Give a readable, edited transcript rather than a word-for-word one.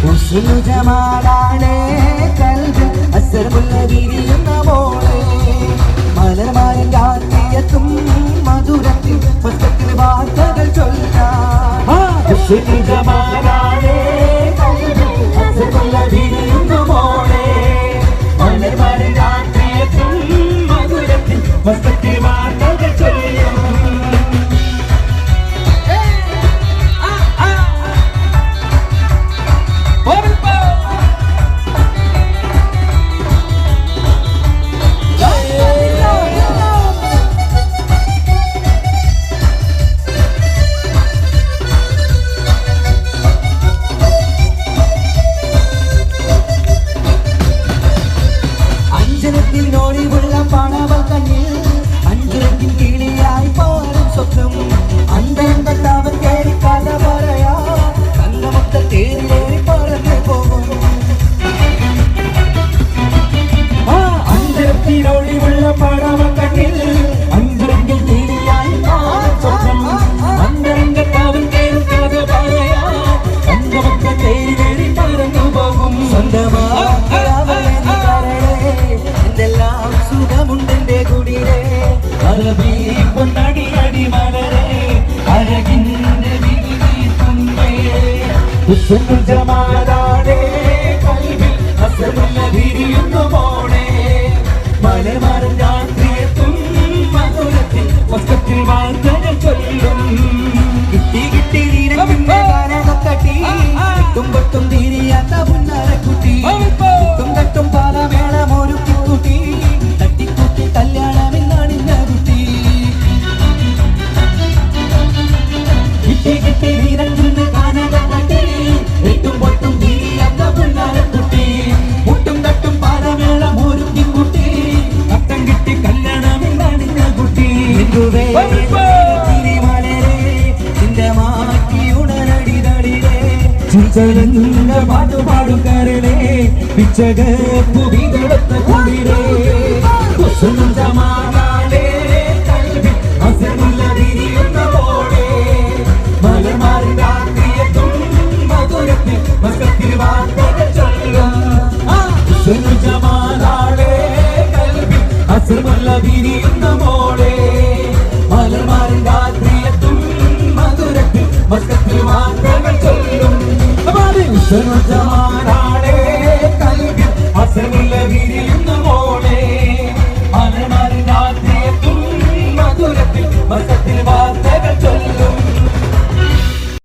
ജമാലാണേ കൽബിൽ അസ്സറുള്ള വിരിയുന്ന മോളെ മലർമാരിൻ രാത്രിയെത്തും മധുരത്തിൽ പുസ്തകത്തിൽ വാർത്തകൾ ചൊല്ലാൻ ജമാലാണേ കൽബിൽ അസ്സറുള്ള വിരിയുന്ന മോളെ മലർമാരിൻ രാത്രിയെത്തും മധുരത്തിൽ പുസ്തകത്തിൽ വാർത്തകൾ ചൊല്ലാൻ ൊളിവുള്ള പണവൽ കണ്ണിൽ അഞ്ചരത്തിൽ കിളിയായി പോലും സ്വപ്നം അന്തരംഗത്തവൻ കയറി കഥ പറയാ കണ്ണമൊത്ത തേരിലേറി പറന്നു പോകും അഞ്ചരത്തിലൊളിവുള്ള പണവൽ കണ്ണിൽ അഞ്ചരത്തിൽ കിളിയായി പോലും സ്വപ്നം അന്തരംഗത്തവൻ കയറി കഥ പറയാ കണ്ണമൊത്ത തേരിലേറി പറന്നു പോകും സ്വന്തമാ എന്തെല്ലാം സുഖമുണ്ടെന്റെ കുടിരെ അറബി പൊന്നടി അടി മലരെ അഴകിന്റെ വിരിതുമ്പേ ജമാലാണേ കൽബിൽ അസ്സറുള്ള വിരിയുന്ന മോളെ മലർമാരൻ രാത്രിയെത്തും മധുരത്തിൽ വസ്ത്രത്തിൽ വാർത്തകൾ ചൊല്ലും കിട്ടി കിട്ടി നീരവിന്റെ ഗാനമൊക്കട്ടി തുമ്പത്തും തീരിയാത്ത പുന്നരക്കുട്ടി തും തട്ടും പാലമേളം ഒരു കുട്ടി തട്ടിക്കുട്ടി കല്യാണമെന്നാണിന്ന കുട്ടി കിട്ടി കിട്ടി നീരവിന്റെ ഗാനമൊക്കട്ടി എട്ടും പൊട്ടും തീരിയാത്ത പുന്നരക്കുട്ടി മുട്ടും തട്ടും പാലമേളം ഒരു കുട്ടി തട്ടം കിട്ടി കല്യാണമെന്നാണിന്ന കുട്ടി പാട്ടുപാടുകാരനെ പിച്ചകപ്പു വിതളത്ത കുളിരേ ജമാലാണേ കൽബിൽ അസ്സറുള്ള വിരിയുന്ന മോളെ മലർമാരിൻ രാത്രിയെത്തും മധുരത്തിൽ വസ്ത്രത്തിൽ വാർത്തകൾ ചൊല്ലും ജമാലാണേ കൽബിൽ അസ്സറുള്ള വിരിയുന്ന മോളെ മലർമാരിൻ രാത്രിയെത്തും മധുരത്തിൽ വസ്ത്രത്തിൽ വാർത്തകൾ ചൊല്ലും ജമാലാണേ കൽബിൽ അസ്സറുള്ള വിരിയുന്ന മോളെ മലർമാരിൻ രാത്രിയെത്തും മധുരത്തിൽ വസ്ത്രത്തിൽ വാർത്തകൾ ചൊല്ലും